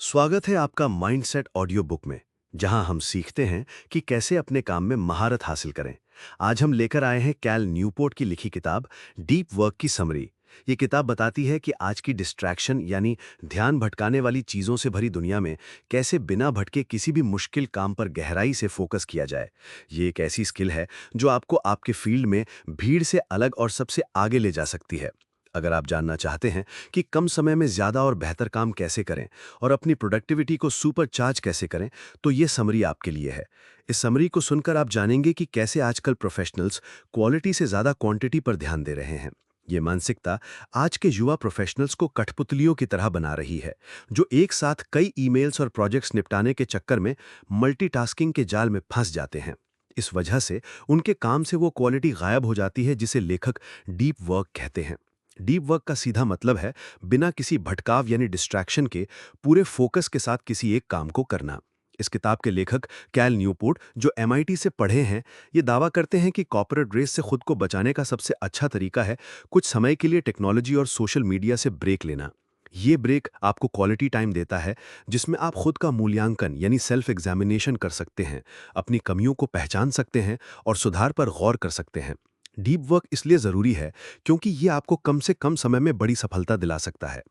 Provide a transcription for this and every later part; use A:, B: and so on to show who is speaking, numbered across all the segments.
A: स्वागत है आपका माइंडसेट ऑडियो बुक में, जहां हम सीखते हैं कि कैसे अपने काम में महारत हासिल करें। आज हम लेकर आए हैं कैल न्यूपोर्ट की लिखी किताब डीप वर्क की समरी। ये किताब बताती है कि आज की डिस्ट्रैक्शन यानी ध्यान भटकाने वाली चीज़ों से भरी दुनिया में कैसे बिना भटके किसी भी मुश्किल काम पर गहराई से फोकस किया जाए। ये एक ऐसी स्किल है जो आपको आपके फील्ड में भीड़ से अलग और सबसे आगे ले जा सकती है। अगर आप जानना चाहते हैं कि कम समय में ज़्यादा और बेहतर काम कैसे करें और अपनी प्रोडक्टिविटी को सुपर चार्ज कैसे करें, तो ये समरी आपके लिए है। इस समरी को सुनकर आप जानेंगे कि कैसे आजकल प्रोफेशनल्स क्वालिटी से ज़्यादा क्वांटिटी पर ध्यान दे रहे हैं। ये मानसिकता आज के युवा प्रोफेशनल्स को कठपुतलियों की तरह बना रही है, जो एक साथ कई ईमेल्स और प्रोजेक्ट्स निपटाने के चक्कर में मल्टीटास्किंग के जाल में फंस जाते हैं। इस वजह से उनके काम से वो क्वालिटी गायब हो जाती है जिसे लेखक डीप वर्क कहते हैं। डीप वर्क का सीधा मतलब है बिना किसी भटकाव यानी डिस्ट्रैक्शन के पूरे फोकस के साथ किसी एक काम को करना। इस किताब के लेखक कैल न्यूपोर्ट, जो एमआईटी से पढ़े हैं, ये दावा करते हैं कि कॉर्पोरेट रेस से खुद को बचाने का सबसे अच्छा तरीका है कुछ समय के लिए टेक्नोलॉजी और सोशल मीडिया से ब्रेक लेना। ये ब्रेक आपको क्वालिटी टाइम देता है जिसमें आप खुद का मूल्यांकन यानी सेल्फ एग्जामिनेशन कर सकते हैं, अपनी कमियों को पहचान सकते हैं और सुधार पर गौर कर सकते हैं। डीप वर्क इसलिए ज़रूरी है क्योंकि ये आपको कम से कम समय में बड़ी सफलता दिला सकता है।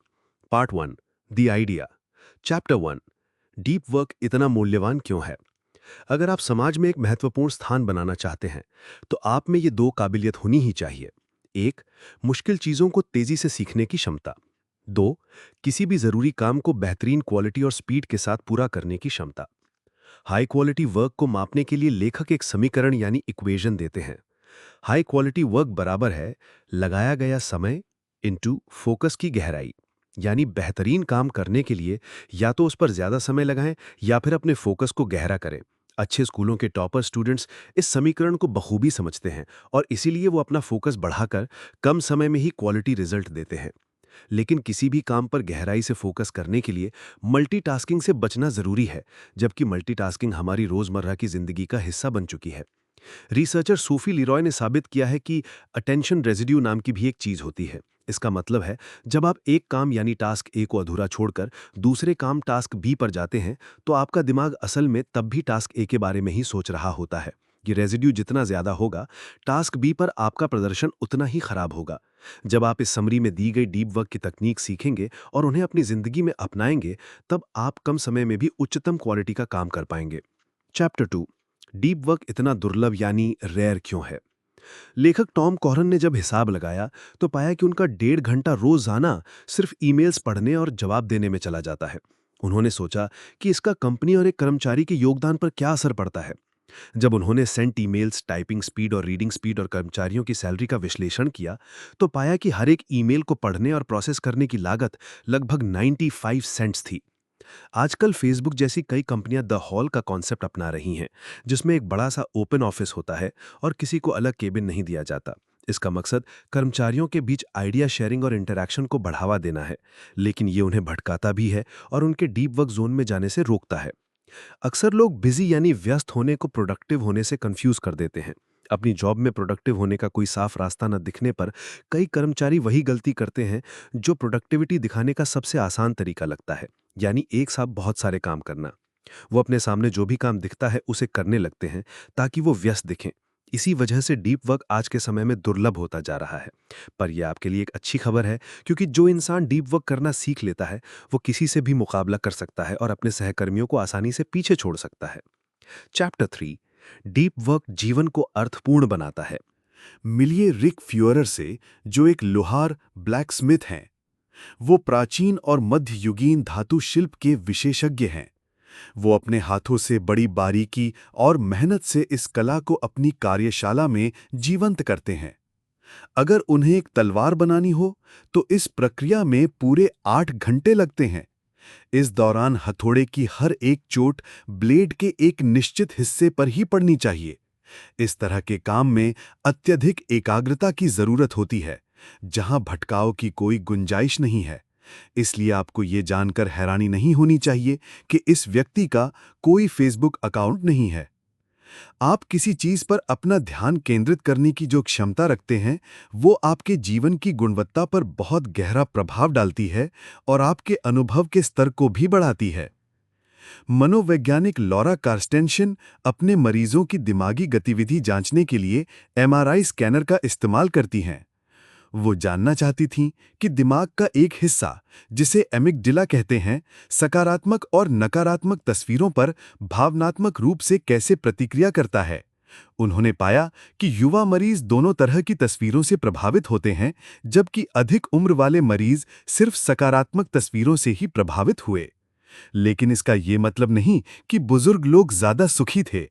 A: Part 1, the idea. Chapter 1, deep work इतना मूल्यवान क्यों है। अगर आप समाज में एक महत्वपूर्ण स्थान बनाना चाहते हैं, तो आप में ये दो काबिलियत होनी ही चाहिए। एक, मुश्किल चीज़ों को तेज़ी से सीखने की क्षमता। दो, किसी भी ज़रूरी काम को बेहतरीन क्वालिटी और स्पीड के साथ पूरा करने की क्षमता। हाई क्वालिटी वर्क को मापने के लिए लेखक एक समीकरण यानी इक्वेशन देते हैं। हाई क्वालिटी वर्क बराबर है लगाया गया समय इनटू फोकस की गहराई। यानी बेहतरीन काम करने के लिए या तो उस पर ज्यादा समय लगाएं या फिर अपने फोकस को गहरा करें। अच्छे स्कूलों के टॉपर स्टूडेंट्स इस समीकरण को बखूबी समझते हैं और इसीलिए वो अपना फोकस बढ़ाकर कम समय में ही क्वालिटी रिजल्ट देते हैं। लेकिन किसी भी काम पर गहराई से फोकस करने के लिए मल्टीटास्किंग से बचना जरूरी है, जबकि मल्टीटास्किंग हमारी रोजमर्रा की जिंदगी का हिस्सा बन चुकी है। रिसर्चर सोफी लिरॉय ने साबित किया है कि अटेंशन रेजिड्यू नाम की भी एक चीज होती है। इसका मतलब है जब आप एक काम यानी टास्क ए को अधूरा छोड़कर दूसरे काम टास्क बी पर जाते हैं, तो आपका दिमाग असल में तब भी टास्क ए के बारे में ही सोच रहा होता है। ये रेजिड्यू जितना ज्यादा होगा, टास्क बी पर आपका प्रदर्शन उतना ही खराब होगा। जब आप इस समरी में दी गई डीप वर्क की तकनीक सीखेंगे और उन्हें अपनी जिंदगी में अपनाएंगे, तब आप कम समय में भी उच्चतम क्वालिटी का काम कर पाएंगे। चैप्टर 2, डीप वर्क इतना दुर्लभ यानी रेयर क्यों है। लेखक टॉम कॉहरन ने जब हिसाब लगाया, तो पाया कि उनका 1.5 घंटा रोजाना सिर्फ ईमेल्स पढ़ने और जवाब देने में चला जाता है। उन्होंने सोचा कि इसका कंपनी और एक कर्मचारी के योगदान पर क्या असर पड़ता है। जब उन्होंने सेंट ईमेल्स, टाइपिंग स्पीड और रीडिंग स्पीड और कर्मचारियों की सैलरी का विश्लेषण किया, तो पाया कि हर एक ईमेल को पढ़ने और प्रोसेस करने की लागत लगभग 95 सेंट्स थी। आजकल फेसबुक जैसी कई कंपनियां द हॉल का कॉन्सेप्ट अपना रही हैं, जिसमें एक बड़ा सा ओपन ऑफिस होता है और किसी को अलग केबिन नहीं दिया जाता। इसका मकसद कर्मचारियों के बीच आइडिया शेयरिंग और इंटरैक्शन को बढ़ावा देना है, लेकिन ये उन्हें भटकाता भी है और उनके डीप वर्क जोन में जाने से रोकता है। अक्सर लोग बिजी यानी व्यस्त होने को प्रोडक्टिव होने से कंफ्यूज कर देते हैं। अपनी जॉब में प्रोडक्टिव होने का कोई साफ रास्ता न दिखने पर कई कर्मचारी वही गलती करते हैं जो प्रोडक्टिविटी दिखाने का सबसे आसान तरीका लगता है, यानी एक साथ बहुत सारे काम करना। वो अपने सामने जो भी काम दिखता है उसे करने लगते हैं ताकि वो व्यस्त दिखें। इसी वजह से डीप वर्क आज के समय में दुर्लभ होता जा रहा है। पर यह आपके लिए एक अच्छी खबर है, क्योंकि जो इंसान डीप वर्क करना सीख लेता है, वो किसी से भी मुकाबला कर सकता है और अपने सहकर्मियों को आसानी से पीछे छोड़ सकता है। चैप्टर 3, डीप वर्क जीवन को अर्थपूर्ण बनाता है।
B: मिलिए रिक फ्यूअरर से, जो एक लोहार ब्लैकस्मिथ हैं। वो प्राचीन और मध्ययुगीन धातु शिल्प के विशेषज्ञ हैं। वो अपने हाथों से बड़ी बारीकी और मेहनत से इस कला को अपनी कार्यशाला में जीवंत करते हैं। अगर उन्हें एक तलवार बनानी हो, तो इस प्रक्रिया में पूरे 8 घंटे लगते हैं। इस दौरान हथौड़े की हर एक चोट ब्लेड के एक निश्चित हिस्से पर ही पड़नी चाहिए। इस तरह के काम में अत्यधिक एकाग्रता की जरूरत होती है, जहां भटकाव की कोई गुंजाइश नहीं है। इसलिए आपको ये जानकर हैरानी नहीं होनी चाहिए कि इस व्यक्ति का कोई फेसबुक अकाउंट नहीं है। आप किसी चीज पर अपना ध्यान केंद्रित करने की जो क्षमता रखते हैं, वो आपके जीवन की गुणवत्ता पर बहुत गहरा प्रभाव डालती है और आपके अनुभव के स्तर को भी बढ़ाती है। मनोवैज्ञानिक लॉरा कार्स्टेंशन अपने मरीजों की दिमागी गतिविधि जांचने के लिए एमआरआई स्कैनर का इस्तेमाल करती हैं। वो जानना चाहती थीं कि दिमाग का एक हिस्सा, जिसे एमिगडाला कहते हैं, सकारात्मक और नकारात्मक तस्वीरों पर भावनात्मक रूप से कैसे प्रतिक्रिया करता है। उन्होंने पाया कि युवा मरीज दोनों तरह की तस्वीरों से प्रभावित होते हैं, जबकि अधिक उम्र वाले मरीज सिर्फ सकारात्मक तस्वीरों से ही प्रभावित हुए। लेकिन इसका ये मतलब नहीं कि बुजुर्ग लोग ज्यादा सुखी थे,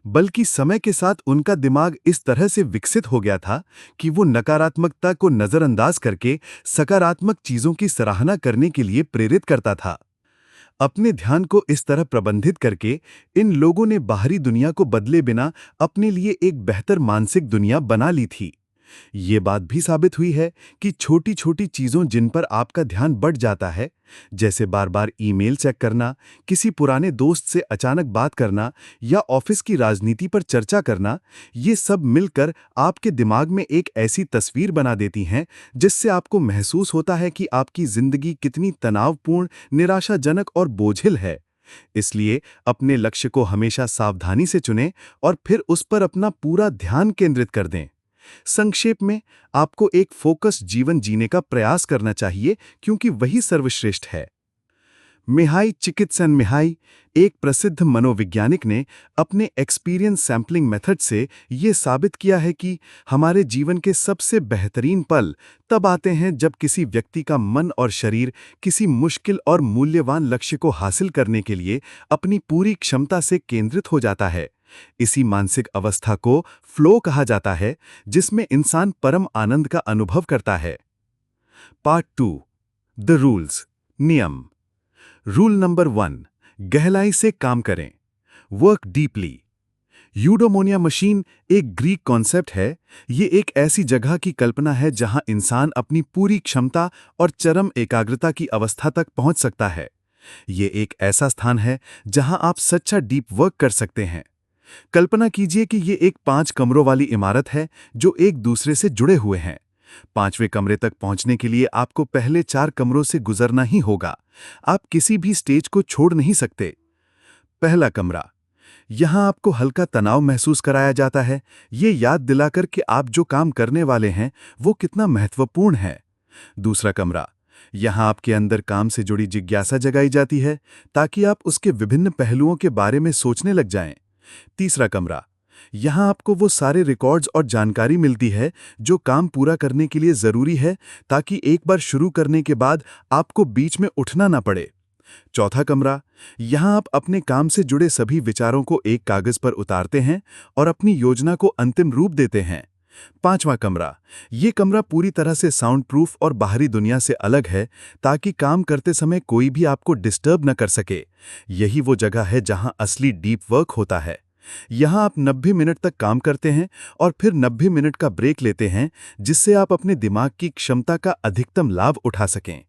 B: बल्कि समय के साथ उनका दिमाग इस तरह से विकसित हो गया था कि वो नकारात्मकता को नजरअंदाज करके सकारात्मक चीजों की सराहना करने के लिए प्रेरित करता था। अपने ध्यान को इस तरह प्रबंधित करके इन लोगों ने बाहरी दुनिया को बदले बिना अपने लिए एक बेहतर मानसिक दुनिया बना ली थी। ये बात भी साबित हुई है कि छोटी छोटी चीजों जिन पर आपका ध्यान बढ़ जाता है, जैसे बार बार ईमेल चेक करना, किसी पुराने दोस्त से अचानक बात करना या ऑफिस की राजनीति पर चर्चा करना, ये सब मिलकर आपके दिमाग में एक ऐसी तस्वीर बना देती हैं जिससे आपको महसूस होता है कि आपकी जिंदगी कितनी तनावपूर्ण, निराशाजनक और बोझिल है। इसलिए अपने लक्ष्य को हमेशा सावधानी से चुनें और फिर उस पर अपना पूरा ध्यान केंद्रित कर दें। संक्षेप में, आपको एक फोकस जीवन जीने का प्रयास करना चाहिए, क्योंकि वही सर्वश्रेष्ठ है। मिहाई चिकित्सनमिहाई, एक प्रसिद्ध मनोवैज्ञानिक ने अपने एक्सपीरियंस सैंपलिंग मेथड से ये साबित किया है कि हमारे जीवन के सबसे बेहतरीन पल तब आते हैं जब किसी व्यक्ति का मन और शरीर किसी मुश्किल और मूल्यवान लक्ष्य को हासिल करने के लिए अपनी पूरी क्षमता से केंद्रित हो जाता है। इसी मानसिक अवस्था को फ्लो कहा जाता है, जिसमें इंसान परम आनंद का अनुभव करता है। पार्ट 2, द रूल्स, नियम। रूल नंबर 1, गहराई से काम करें। Work deeply. यूडोमोनिया मशीन एक ग्रीक कॉन्सेप्ट है। ये एक ऐसी जगह की कल्पना है जहां इंसान अपनी पूरी क्षमता और चरम एकाग्रता की अवस्था तक पहुंच सकता है। ये एक ऐसा स्थान है जहां आप सच्चा डीप वर्क कर सकते हैं। कल्पना कीजिए कि ये एक 5 कमरों वाली इमारत है जो एक दूसरे से जुड़े हुए हैं। 5वें कमरे तक पहुंचने के लिए आपको पहले 4 कमरों से गुजरना ही होगा। आप किसी भी स्टेज को छोड़ नहीं सकते। पहला कमरा। यहां आपको हल्का तनाव महसूस कराया जाता है, ये याद दिलाकर कि आप जो काम करने वाले हैं वो कितना महत्वपूर्ण है। दूसरा कमरा। यहां आपके अंदर काम से जुड़ी जिज्ञासा जगाई जाती है ताकि आप उसके विभिन्न पहलुओं के बारे में सोचने लग जाएं। तीसरा कमरा। यहां आपको वो सारे रिकॉर्ड्स और जानकारी मिलती है जो काम पूरा करने के लिए जरूरी है, ताकि एक बार शुरू करने के बाद आपको बीच में उठना ना पड़े। चौथा कमरा। यहां आप अपने काम से जुड़े सभी विचारों को एक कागज पर उतारते हैं और अपनी योजना को अंतिम रूप देते हैं। 5वां कमरा। ये कमरा पूरी तरह से साउंड प्रूफ और बाहरी दुनिया से अलग है, ताकि काम करते समय कोई भी आपको डिस्टर्ब न कर सके। यही वो जगह है जहां असली डीप वर्क होता है। यहां आप 90 मिनट तक काम करते हैं और फिर 90 मिनट का ब्रेक लेते हैं, जिससे आप अपने दिमाग की क्षमता का अधिकतम लाभ उठा सकें।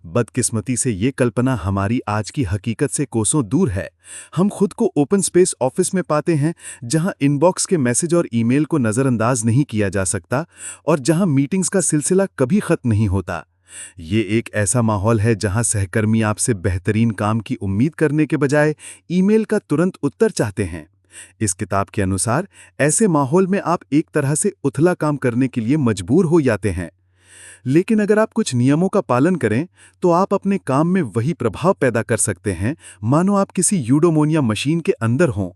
B: बदकिस्मती से ये कल्पना हमारी आज की हकीकत से कोसों दूर है। हम खुद को ओपन स्पेस ऑफिस में पाते हैं, जहां इनबॉक्स के मैसेज और ईमेल को नज़रअंदाज नहीं किया जा सकता और जहां मीटिंग्स का सिलसिला कभी खत्म नहीं होता। ये एक ऐसा माहौल है जहां सहकर्मी आपसे बेहतरीन काम की उम्मीद करने के बजाय ईमेल का तुरंत उत्तर चाहते हैं। इस किताब के अनुसार ऐसे माहौल में आप एक तरह से उथला काम करने के लिए मजबूर हो जाते हैं। लेकिन अगर आप कुछ नियमों का पालन करें तो आप अपने काम में वही प्रभाव पैदा कर सकते हैं मानो आप किसी यूडोमोनिया मशीन के अंदर हों।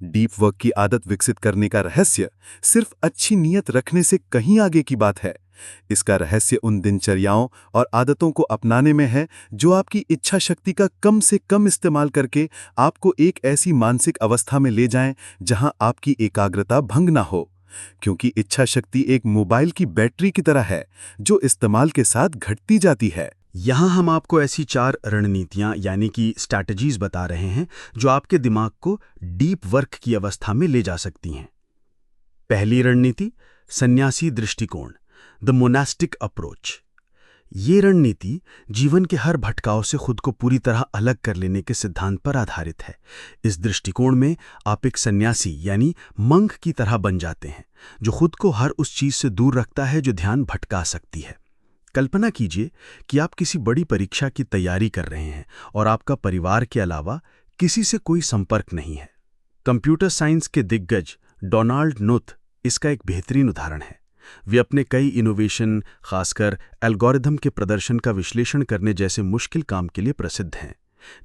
B: डीप वर्क की आदत विकसित करने का रहस्य सिर्फ अच्छी नीयत रखने से कहीं आगे की बात है। इसका रहस्य उन दिनचर्याओं और आदतों को अपनाने में है जो आपकी इच्छा शक्ति का कम से कम इस्तेमाल करके आपको एक ऐसी मानसिक अवस्था में ले जाएं जहां आपकी एकाग्रता भंग ना हो। क्योंकि इच्छा शक्ति एक मोबाइल की बैटरी की तरह है जो इस्तेमाल के साथ घटती जाती है।
A: यहाँ हम आपको ऐसी 4 रणनीतियाँ यानी कि स्ट्रैटेजीज बता रहे हैं जो आपके दिमाग को डीप वर्क की अवस्था में ले जा सकती हैं। पहली रणनीति, सन्यासी दृष्टिकोण, द मोनास्टिक अप्रोच।
C: ये रणनीति जीवन के हर भटकाव से खुद को पूरी तरह अलग कर लेने के सिद्धांत पर आधारित है। इस दृष्टिकोण में आप एक सन्यासी यानी मंक की तरह बन जाते हैं, जो खुद को हर उस चीज से दूर रखता है जो ध्यान भटका सकती है। कल्पना कीजिए कि आप किसी बड़ी परीक्षा की तैयारी कर रहे हैं और आपका परिवार के अलावा किसी से कोई संपर्क नहीं है। कंप्यूटर साइंस के दिग्गज डोनाल्ड नुथ इसका एक बेहतरीन उदाहरण है। वे अपने कई इनोवेशन, खासकर एल्गोरिथम के प्रदर्शन का विश्लेषण करने जैसे मुश्किल काम के लिए प्रसिद्ध हैं।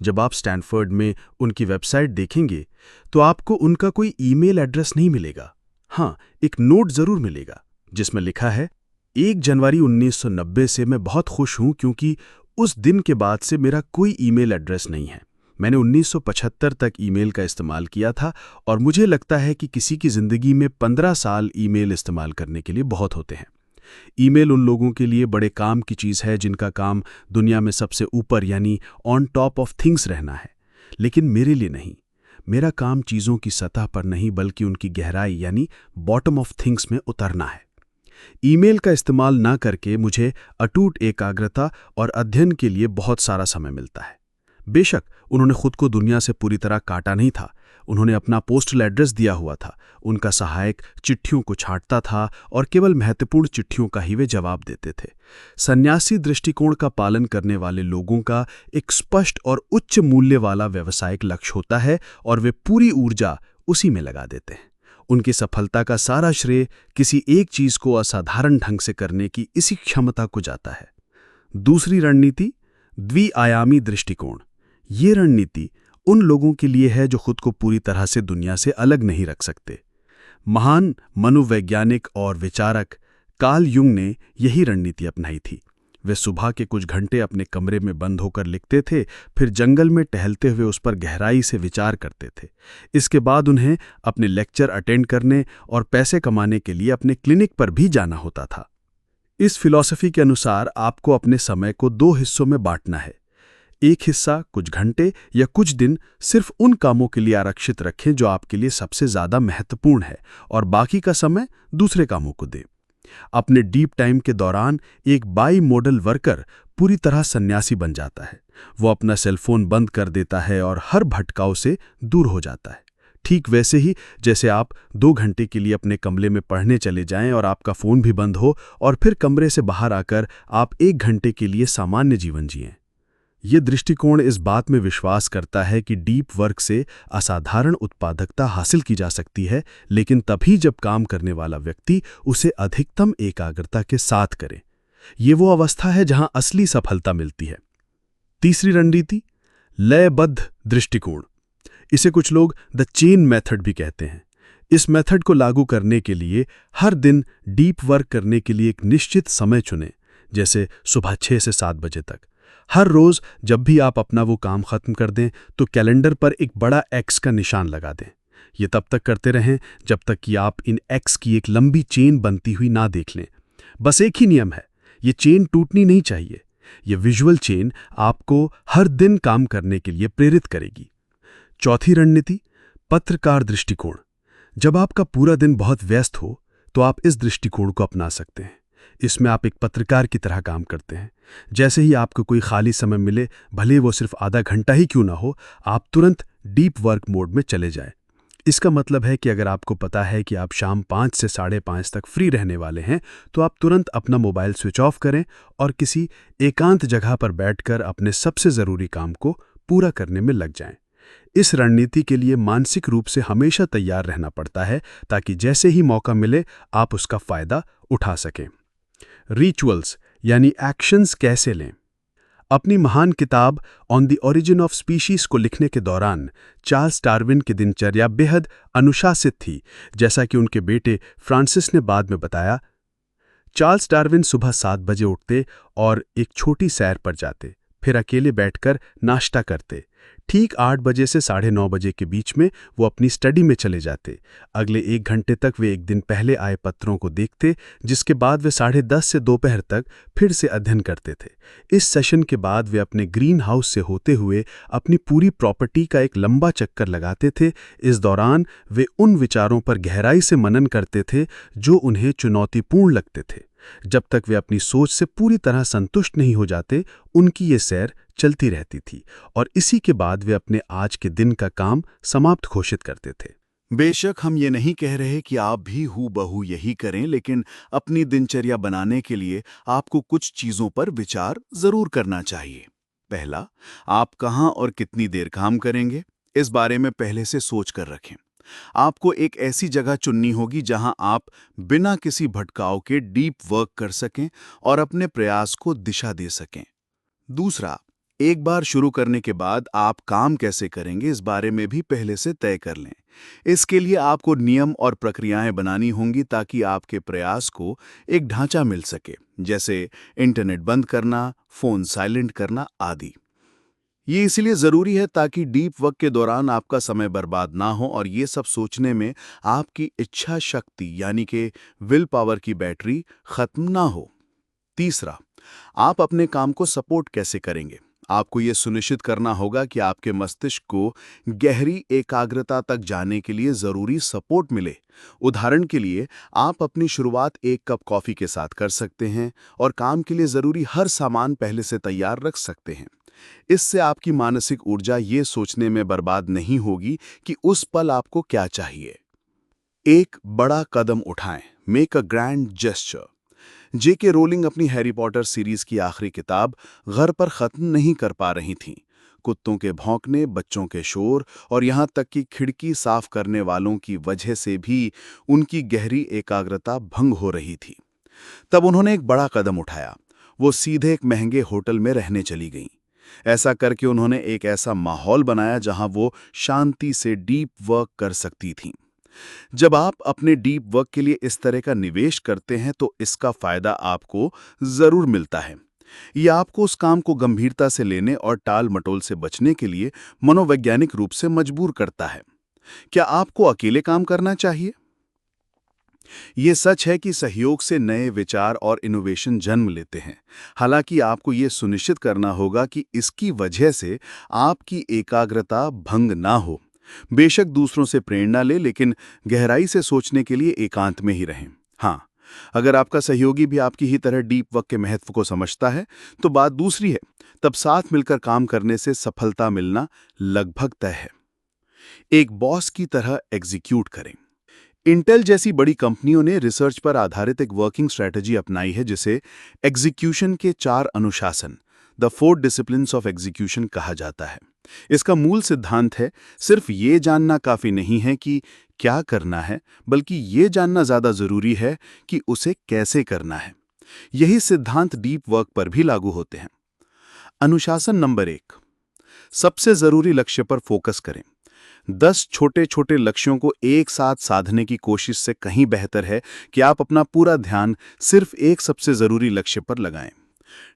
C: जब आप स्टैनफोर्ड में उनकी वेबसाइट देखेंगे तो आपको उनका कोई ईमेल एड्रेस नहीं मिलेगा। हाँ, एक नोट जरूर मिलेगा जिसमें लिखा है, 1 जनवरी 1990 से मैं बहुत खुश हूं क्योंकि उस दिन के बाद से मेरा कोई ईमेल एड्रेस नहीं है। मैंने 1975 तक ईमेल का इस्तेमाल किया था और मुझे लगता है कि किसी की जिंदगी में 15 साल ईमेल इस्तेमाल करने के लिए बहुत होते हैं। ईमेल उन लोगों के लिए बड़े काम की चीज़ है जिनका काम दुनिया में सबसे ऊपर यानी ऑन टॉप ऑफ थिंग्स रहना है, लेकिन मेरे लिए नहीं। मेरा काम चीज़ों की सतह पर नहीं बल्कि उनकी गहराई यानी बॉटम ऑफ थिंग्स में उतरना है। ईमेल का इस्तेमाल ना करके मुझे अटूट एकाग्रता और अध्ययन के लिए बहुत सारा समय मिलता है। बेशक उन्होंने खुद को दुनिया से पूरी तरह काटा नहीं था। उन्होंने अपना पोस्टल एड्रेस दिया हुआ था। उनका सहायक चिट्ठियों को छांटता था और केवल महत्वपूर्ण चिट्ठियों का ही वे जवाब देते थे। सन्यासी दृष्टिकोण का पालन करने वाले लोगों का एक स्पष्ट और उच्च मूल्य वाला व्यावसायिक लक्ष्य होता है और वे पूरी ऊर्जा उसी में लगा देते हैं। उनकी सफलता का सारा श्रेय किसी एक चीज को असाधारण ढंग से करने की इसी क्षमता को जाता है। दूसरी रणनीति, द्विआयामी दृष्टिकोण। ये रणनीति उन लोगों के लिए है जो खुद को पूरी तरह से दुनिया से अलग नहीं रख सकते। महान मनोवैज्ञानिक और विचारक कार्ल युंग ने यही रणनीति अपनाई थी। वे सुबह के कुछ घंटे अपने कमरे में बंद होकर लिखते थे, फिर जंगल में टहलते हुए उस पर गहराई से विचार करते थे। इसके बाद उन्हें अपने लेक्चर अटेंड करने और पैसे कमाने के लिए अपने क्लिनिक पर भी जाना होता था। इस फिलॉसफी के अनुसार आपको अपने समय को 2 हिस्सों में बांटना है। एक हिस्सा कुछ घंटे या कुछ दिन सिर्फ उन कामों के लिए आरक्षित रखें जो आपके लिए सबसे ज्यादा महत्वपूर्ण है और बाकी का समय दूसरे कामों को दें। अपने डीप टाइम के दौरान एक बाई मॉडल वर्कर पूरी तरह सन्यासी बन जाता है। वो अपना सेलफोन बंद कर देता है और हर भटकाव से दूर हो जाता है। ठीक वैसे ही जैसे आप 2 घंटे के लिए अपने कमरे में पढ़ने चले जाएं और आपका फोन भी बंद हो और फिर कमरे से बाहर आकर आप 1 घंटे के लिए सामान्य जीवन जिएं। ये दृष्टिकोण इस बात में विश्वास करता है कि डीप वर्क से असाधारण उत्पादकता हासिल की जा सकती है, लेकिन तभी जब काम करने वाला व्यक्ति उसे अधिकतम एकाग्रता के साथ करे। ये वो अवस्था है जहां असली सफलता मिलती है। तीसरी रणनीति, लयबद्ध दृष्टिकोण। इसे कुछ लोग द चेन मेथड भी कहते हैं। इस मेथड को लागू करने के लिए हर दिन डीप वर्क करने के लिए एक निश्चित समय चुनें, जैसे सुबह 6 से 7 बजे तक। हर रोज जब भी आप अपना वो काम खत्म कर दें तो कैलेंडर पर एक बड़ा एक्स का निशान लगा दें। ये तब तक करते रहें जब तक कि आप इन एक्स की एक लंबी चेन बनती हुई ना देख लें। बस एक ही नियम है, ये चेन टूटनी नहीं चाहिए। ये विजुअल चेन आपको हर दिन काम करने के लिए प्रेरित करेगी। चौथी रणनीति, पत्रकार दृष्टिकोण। जब आपका पूरा दिन बहुत व्यस्त हो तो आप इस दृष्टिकोण को अपना सकते हैं। इसमें आप एक पत्रकार की तरह काम करते हैं। जैसे ही आपको कोई खाली समय मिले, भले वो सिर्फ आधा घंटा ही क्यों ना हो, आप तुरंत डीप वर्क मोड में चले जाएं। इसका मतलब है कि अगर आपको पता है कि आप शाम 5 से 5:30 तक फ्री रहने वाले हैं, तो आप तुरंत अपना मोबाइल स्विच ऑफ करें और किसी एकांत जगह पर बैठकर अपने सबसे ज़रूरी काम को पूरा करने में लग जाएं। इस रणनीति के लिए मानसिक रूप से हमेशा तैयार रहना पड़ता है ताकि जैसे ही मौका मिले आप उसका फायदा उठा सकें। रिचुअल्स यानी एक्शंस कैसे लें। अपनी महान किताब on the origin of species को लिखने के दौरान चार्ल्स डार्विन की दिनचर्या बेहद अनुशासित थी, जैसा कि उनके बेटे फ्रांसिस ने बाद में बताया। चार्ल्स डार्विन सुबह 7 बजे उठते और एक छोटी सैर पर जाते, फिर अकेले बैठकर नाश्ता करते। ठीक 8 बजे से 9:30 बजे के बीच में वो अपनी स्टडी में चले जाते। अगले 1 घंटे तक वे एक दिन पहले आए पत्रों को देखते, जिसके बाद वे 10:30 से दोपहर तक फिर से अध्ययन करते थे। इस सेशन के बाद वे अपने ग्रीन हाउस से होते हुए अपनी पूरी प्रॉपर्टी का एक लंबा चक्कर लगाते थे। इस दौरान वे उन विचारों पर गहराई से मनन करते थे जो उन्हें चुनौतीपूर्ण लगते थे। जब तक वे अपनी सोच से पूरी तरह संतुष्ट नहीं हो जाते, उनकी ये सैर चलती रहती थी और इसी के बाद वे अपने आज के दिन का काम समाप्त घोषित करते थे।
B: बेशक हम ये नहीं कह रहे कि आप भी हूबहू यही करें, लेकिन अपनी दिनचर्या बनाने के लिए आपको कुछ चीज़ों पर विचार ज़रूर करना चाहिए। पहला, आप कहाँ और कितनी देर काम करेंगे, इस बारे में पहले से सोच कर रखें। आपको एक ऐसी जगह चुननी होगी जहां आप बिना किसी भटकाव के डीप वर्क कर सकें और अपने प्रयास को दिशा दे सकें। दूसरा, एक बार शुरू करने के बाद आप काम कैसे करेंगे इस बारे में भी पहले से तय कर लें। इसके लिए आपको नियम और प्रक्रियाएं बनानी होंगी ताकि आपके प्रयास को एक ढांचा मिल सके, जैसे इंटरनेट बंद करना, फोन साइलेंट करना आदि। ये इसलिए ज़रूरी है ताकि डीप वर्क के दौरान आपका समय बर्बाद ना हो और ये सब सोचने में आपकी इच्छा शक्ति यानी कि विल पावर की बैटरी खत्म ना हो। तीसरा, आप अपने काम को सपोर्ट कैसे करेंगे। आपको ये सुनिश्चित करना होगा कि आपके मस्तिष्क को गहरी एकाग्रता तक जाने के लिए ज़रूरी सपोर्ट मिले। उदाहरण के लिए, आप अपनी शुरुआत एक कप कॉफ़ी के साथ कर सकते हैं और काम के लिए ज़रूरी हर सामान पहले से तैयार रख सकते हैं। इससे आपकी मानसिक ऊर्जा ये सोचने में बर्बाद नहीं होगी कि उस पल आपको क्या चाहिए। एक बड़ा कदम उठाएं, make a grand gesture. JK rolling अपनी हैरी पॉटर सीरीज की आखिरी किताब घर पर खत्म नहीं कर पा रही थीं। कुत्तों के भौंकने, बच्चों के शोर और यहाँ तक कि खिड़की साफ करने वालों की वजह से भी उनकी गहरी एकाग्रता भंग हो रही थी। तब उन्होंने एक बड़ा कदम उठाया। वो सीधे एक महंगे होटल में रहने चली गईं। ऐसा करके उन्होंने एक ऐसा माहौल बनाया जहां वो शांति से डीप वर्क कर सकती थीं। जब आप अपने डीप वर्क के लिए इस तरह का निवेश करते हैं तो इसका फायदा आपको जरूर मिलता है। ये आपको उस काम को गंभीरता से लेने और टाल मटोल से बचने के लिए मनोवैज्ञानिक रूप से मजबूर करता है। क्या आपको अकेले काम करना चाहिए? ये सच है कि सहयोग से नए विचार और इनोवेशन जन्म लेते हैं। हालांकि आपको ये सुनिश्चित करना होगा कि इसकी वजह से आपकी एकाग्रता भंग ना हो। बेशक दूसरों से प्रेरणा ले, लेकिन गहराई से सोचने के लिए एकांत में ही रहें। हाँ, अगर आपका सहयोगी भी आपकी ही तरह डीप वर्क के महत्व को समझता है तो बात दूसरी है। तब साथ मिलकर काम करने से सफलता मिलना लगभग तय है। एक बॉस की तरह एग्जीक्यूट करें। इंटेल जैसी बड़ी कंपनियों ने रिसर्च पर आधारित एक वर्किंग स्ट्रेटजी अपनाई है जिसे एग्जीक्यूशन के 4 अनुशासन, द 4 डिसिप्लिन्स ऑफ एग्जीक्यूशन कहा जाता है। इसका मूल सिद्धांत है, सिर्फ ये जानना काफी नहीं है कि क्या करना है, बल्कि ये जानना ज्यादा जरूरी है कि उसे कैसे करना है। यही सिद्धांत डीप वर्क पर भी लागू होते हैं। अनुशासन नंबर 1, सबसे जरूरी लक्ष्य पर फोकस करें। 10 छोटे छोटे लक्ष्यों को एक साथ साधने की कोशिश से कहीं बेहतर है कि आप अपना पूरा ध्यान सिर्फ एक सबसे जरूरी लक्ष्य पर लगाएं।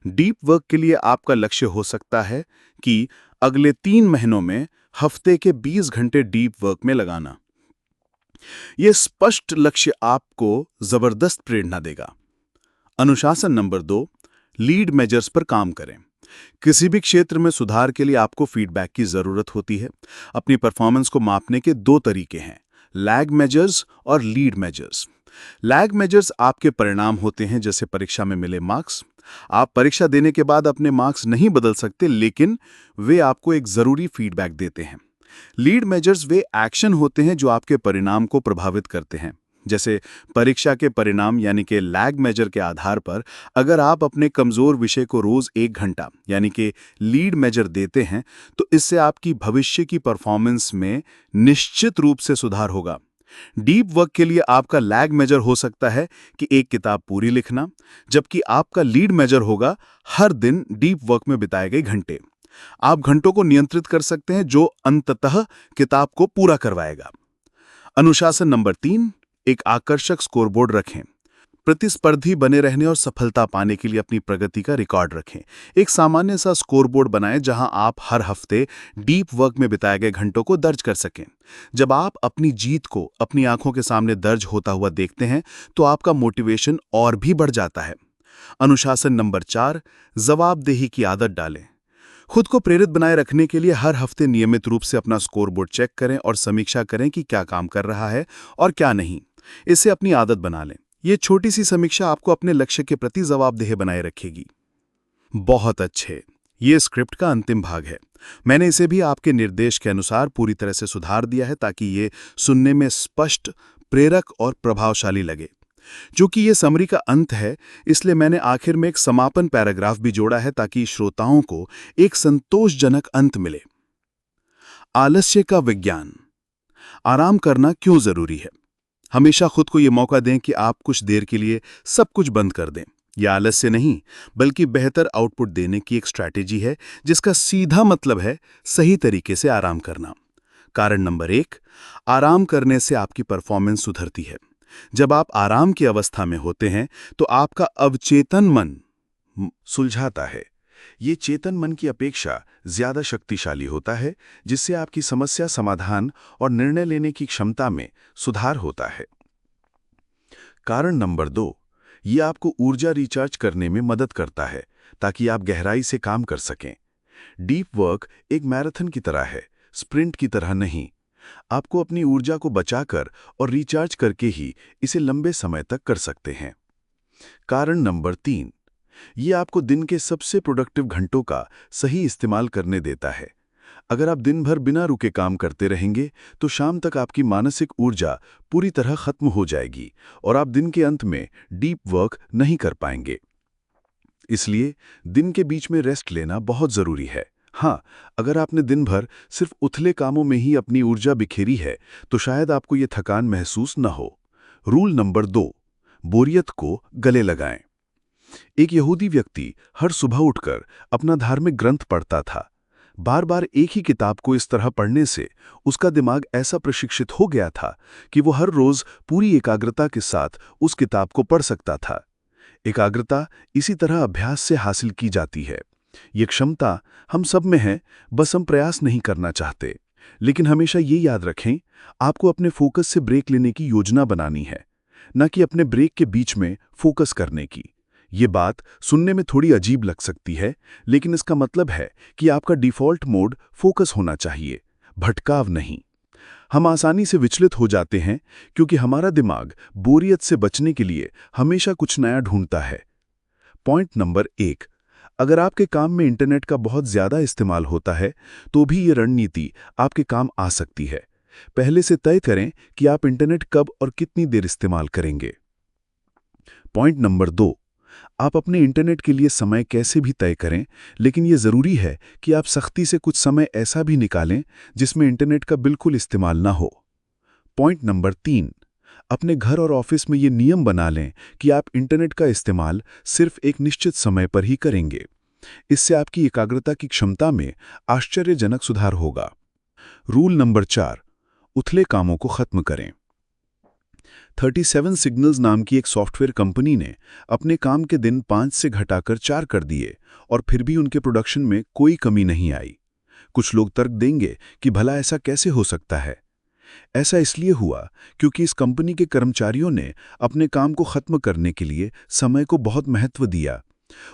B: डीप वर्क के लिए आपका लक्ष्य हो सकता है कि अगले 3 महीनों में हफ्ते के 20 घंटे डीप वर्क में लगाना। यह स्पष्ट लक्ष्य आपको जबरदस्त प्रेरणा देगा। अनुशासन नंबर 2, लीड मेजर्स पर काम करें। किसी भी क्षेत्र में सुधार के लिए आपको फीडबैक की जरूरत होती है। अपनी परफॉर्मेंस को मापने के 2 तरीके हैं, लैग मेजर्स और लीड मेजर्स। लैग मेजर्स आपके परिणाम होते हैं, जैसे परीक्षा में मिले मार्क्स। आप परीक्षा देने के बाद अपने मार्क्स नहीं बदल सकते, लेकिन वे आपको एक जरूरी फीडबैक देते हैं। लीड मेजर्स वे एक्शन होते हैं जो आपके परिणाम को प्रभावित करते हैं। जैसे परीक्षा के परिणाम यानी कि लैग मेजर के आधार पर अगर आप अपने कमजोर विषय को रोज 1 घंटा यानी कि लीड मेजर देते हैं तो इससे आपकी भविष्य की परफॉर्मेंस में निश्चित रूप से सुधार होगा। डीप वर्क के लिए आपका लैग मेजर हो सकता है कि एक किताब पूरी लिखना, जबकि आपका लीड मेजर होगा हर दिन डीप वर्क में बिताए गए घंटे। आप घंटों को नियंत्रित कर सकते हैं जो अंततः किताब को पूरा करवाएगा। अनुशासन नंबर 3, एक आकर्षक स्कोरबोर्ड रखें। प्रतिस्पर्धी बने रहने और सफलता पाने के लिए अपनी प्रगति का रिकॉर्ड रखें। एक सामान्य सा स्कोरबोर्ड बनाएं जहां आप हर हफ्ते डीप वर्क में बिताए गए घंटों को दर्ज कर सकें। जब आप अपनी जीत को अपनी आंखों के सामने दर्ज होता हुआ देखते हैं तो आपका मोटिवेशन और भी बढ़ जाता है। अनुशासन नंबर 4, जवाबदेही की आदत डालें। खुद को प्रेरित बनाए रखने के लिए हर हफ्ते नियमित रूप से अपना स्कोरबोर्ड चेक करें और समीक्षा करें कि क्या काम कर रहा है और क्या नहीं। इसे अपनी आदत बना लें। ये छोटी सी समीक्षा आपको अपने लक्ष्य के प्रति जवाबदेह बनाए रखेगी। बहुत अच्छे, ये स्क्रिप्ट का अंतिम भाग है। मैंने इसे भी आपके निर्देश के अनुसार पूरी तरह से सुधार दिया है ताकि ये सुनने में स्पष्ट, प्रेरक और प्रभावशाली लगे। जो कि ये समरी का अंत है, इसलिए मैंने आखिर में एक समापन पैराग्राफ भी जोड़ा है ताकि श्रोताओं को एक संतोषजनक अंत मिले। आलस्य का विज्ञान। आराम करना क्यों जरूरी है? हमेशा खुद को ये मौका दें कि आप कुछ देर के लिए सब कुछ बंद कर दें। यह आलस्य नहीं, बल्कि बेहतर आउटपुट देने की एक स्ट्रैटेजी है जिसका सीधा मतलब है सही तरीके से आराम करना। कारण नंबर 1, आराम करने से आपकी परफॉर्मेंस सुधरती है। जब आप आराम की अवस्था में होते हैं तो आपका अवचेतन मन
A: सुलझाता है। ये चेतन मन की अपेक्षा ज्यादा शक्तिशाली होता है, जिससे आपकी समस्या समाधान और निर्णय लेने की क्षमता में सुधार होता है। कारण नंबर 2, ये आपको ऊर्जा रिचार्ज करने में मदद करता है ताकि आप गहराई से काम कर सकें। डीप वर्क एक मैराथन की तरह है, स्प्रिंट की तरह नहीं। आपको अपनी ऊर्जा को बचाकर और रिचार्ज करके ही इसे लंबे समय तक कर सकते हैं। कारण नंबर 3, ये आपको दिन के सबसे प्रोडक्टिव घंटों का सही इस्तेमाल करने देता है। अगर आप दिन भर बिना रुके काम करते रहेंगे तो शाम तक आपकी मानसिक ऊर्जा पूरी तरह खत्म हो जाएगी और आप दिन के अंत में डीप वर्क नहीं कर पाएंगे। इसलिए दिन के बीच में रेस्ट लेना बहुत जरूरी है। हाँ, अगर आपने दिन भर सिर्फ उथले कामों में ही अपनी ऊर्जा बिखेरी है तो शायद आपको ये थकान महसूस न हो। रूल नंबर 2, बोरियत को गले लगाएं। एक यहूदी व्यक्ति हर सुबह उठकर अपना धार्मिक ग्रंथ पढ़ता था। बार बार एक ही किताब को इस तरह पढ़ने से उसका दिमाग ऐसा प्रशिक्षित हो गया था कि वो हर रोज पूरी एकाग्रता के साथ उस किताब को पढ़ सकता था। एकाग्रता इसी तरह अभ्यास से हासिल की जाती है। ये क्षमता हम सब में है, बस हम प्रयास नहीं करना चाहते। लेकिन हमेशा ये याद रखें, आपको अपने फोकस से ब्रेक लेने की योजना बनानी है, न कि अपने ब्रेक के बीच में फोकस करने की। ये बात सुनने में थोड़ी अजीब लग सकती है, लेकिन इसका मतलब है कि आपका डिफ़ॉल्ट मोड फोकस होना चाहिए, भटकाव नहीं। हम आसानी से विचलित हो जाते हैं क्योंकि हमारा दिमाग बोरियत से बचने के लिए हमेशा कुछ नया ढूंढता है। पॉइंट नंबर 1, अगर आपके काम में इंटरनेट का बहुत ज़्यादा इस्तेमाल होता है तो भी ये रणनीति आपके काम आ सकती है। पहले से तय करें कि आप इंटरनेट कब और कितनी देर इस्तेमाल करेंगे। पॉइंट नंबर 2, आप अपने इंटरनेट के लिए समय कैसे भी तय करें, लेकिन यह ज़रूरी है कि आप सख्ती से कुछ समय ऐसा भी निकालें जिसमें इंटरनेट का बिल्कुल इस्तेमाल ना हो। पॉइंट नंबर 3, अपने घर और ऑफिस में ये नियम बना लें कि आप इंटरनेट का इस्तेमाल सिर्फ एक निश्चित समय पर ही करेंगे। इससे आपकी एकाग्रता की क्षमता में आश्चर्यजनक सुधार होगा। रूल नंबर 4, उथले कामों को खत्म करें। 37 सिग्नल्स नाम की एक सॉफ्टवेयर कंपनी ने अपने काम के दिन 5 से घटाकर 4 कर दिए और फिर भी उनके प्रोडक्शन में कोई कमी नहीं आई। कुछ लोग तर्क देंगे कि भला ऐसा कैसे हो सकता है। ऐसा इसलिए हुआ क्योंकि इस कंपनी के कर्मचारियों ने अपने काम को खत्म करने के लिए समय को बहुत महत्व दिया।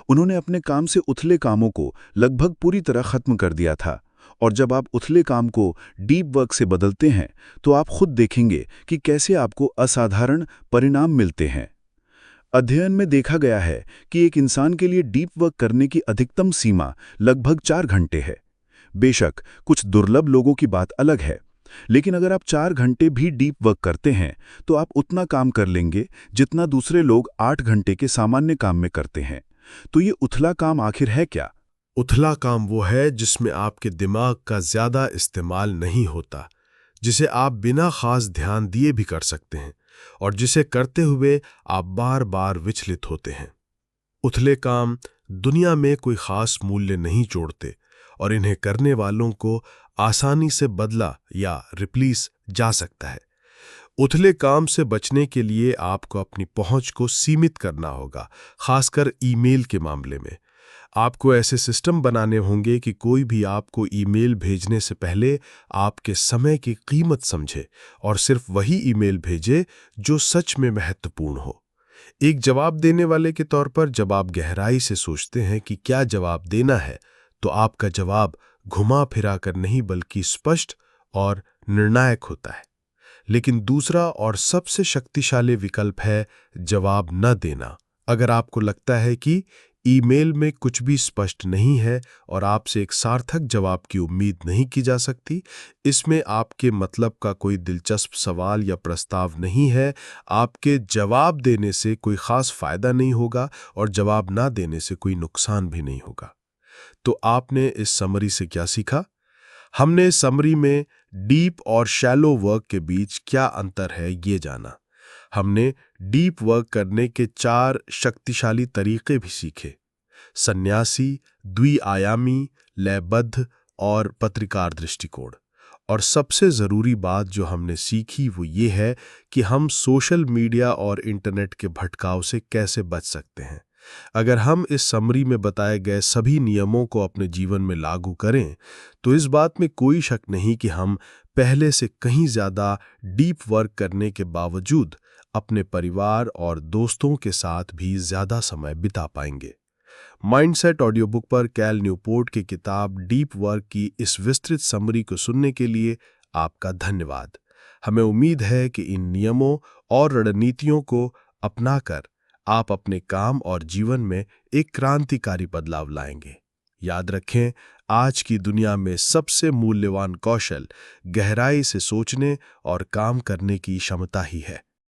A: उन्होंने अपने काम से उथले कामों को लगभग पूरी तरह खत्म कर दिया था। और जब आप उथले काम को डीप वर्क से बदलते हैं तो आप खुद देखेंगे कि कैसे आपको असाधारण परिणाम मिलते हैं। अध्ययन में देखा गया है कि एक इंसान के लिए डीप वर्क करने की अधिकतम सीमा लगभग 4 घंटे है। बेशक कुछ दुर्लभ लोगों की बात अलग है, लेकिन अगर आप 4 घंटे भी डीप वर्क करते हैं तो आप उतना काम कर लेंगे जितना दूसरे लोग 8 घंटे के सामान्य काम में करते हैं। तो ये उथला काम आखिर है क्या?
D: उथला काम वो है जिसमें आपके दिमाग का ज्यादा इस्तेमाल नहीं होता, जिसे आप बिना खास ध्यान दिए भी कर सकते हैं और जिसे करते हुए आप बार बार विचलित होते हैं। उथले काम दुनिया में कोई खास मूल्य नहीं जोड़ते और इन्हें करने वालों को आसानी से बदला या रिप्लेस जा सकता है। उथले काम से बचने के लिए आपको अपनी पहुंच को सीमित करना होगा, खासकर ईमेल के मामले में। आपको ऐसे सिस्टम बनाने होंगे कि कोई भी आपको ईमेल भेजने से पहले आपके समय की कीमत समझे और सिर्फ वही ईमेल भेजे जो सच में महत्वपूर्ण हो। एक जवाब देने वाले के तौर पर जब आप गहराई से सोचते हैं कि क्या जवाब देना है, तो आपका जवाब घुमा फिरा कर नहीं बल्कि स्पष्ट और निर्णायक होता है। लेकिन दूसरा और सबसे शक्तिशाली विकल्प है जवाब न देना। अगर आपको लगता है कि ईमेल में कुछ भी स्पष्ट नहीं है और आपसे एक सार्थक जवाब की उम्मीद नहीं की जा सकती, इसमें आपके मतलब का कोई दिलचस्प सवाल या प्रस्ताव नहीं है, आपके जवाब देने से कोई खास फायदा नहीं होगा और जवाब ना देने से कोई नुकसान भी नहीं होगा। तो आपने इस समरी से क्या सीखा? हमने समरी में डीप और शैलो वर्क के बीच क्या अंतर है ये जाना। हमने डीप वर्क करने के 4 शक्तिशाली तरीके भी सीखे: सन्यासी, द्विआयामी, लयबद्ध और पत्रिकार दृष्टिकोण। और सबसे ज़रूरी बात जो हमने सीखी वो ये है कि हम सोशल मीडिया और इंटरनेट के भटकाव से कैसे बच सकते हैं। अगर हम इस समरी में बताए गए सभी नियमों को अपने जीवन में लागू करें तो इस बात में कोई शक नहीं कि हम पहले से कहीं ज़्यादा डीप वर्क करने के बावजूद अपने परिवार और दोस्तों के साथ भी ज़्यादा समय बिता पाएंगे। माइंडसेट ऑडियो बुक पर कैल न्यूपोर्ट की किताब डीप वर्क की इस विस्तृत समरी को सुनने के लिए आपका धन्यवाद। हमें उम्मीद है कि इन नियमों और रणनीतियों को अपनाकर आप अपने काम और जीवन में एक क्रांतिकारी बदलाव लाएंगे। याद रखें, आज की दुनिया में सबसे मूल्यवान कौशल गहराई से सोचने और काम करने की क्षमता ही है।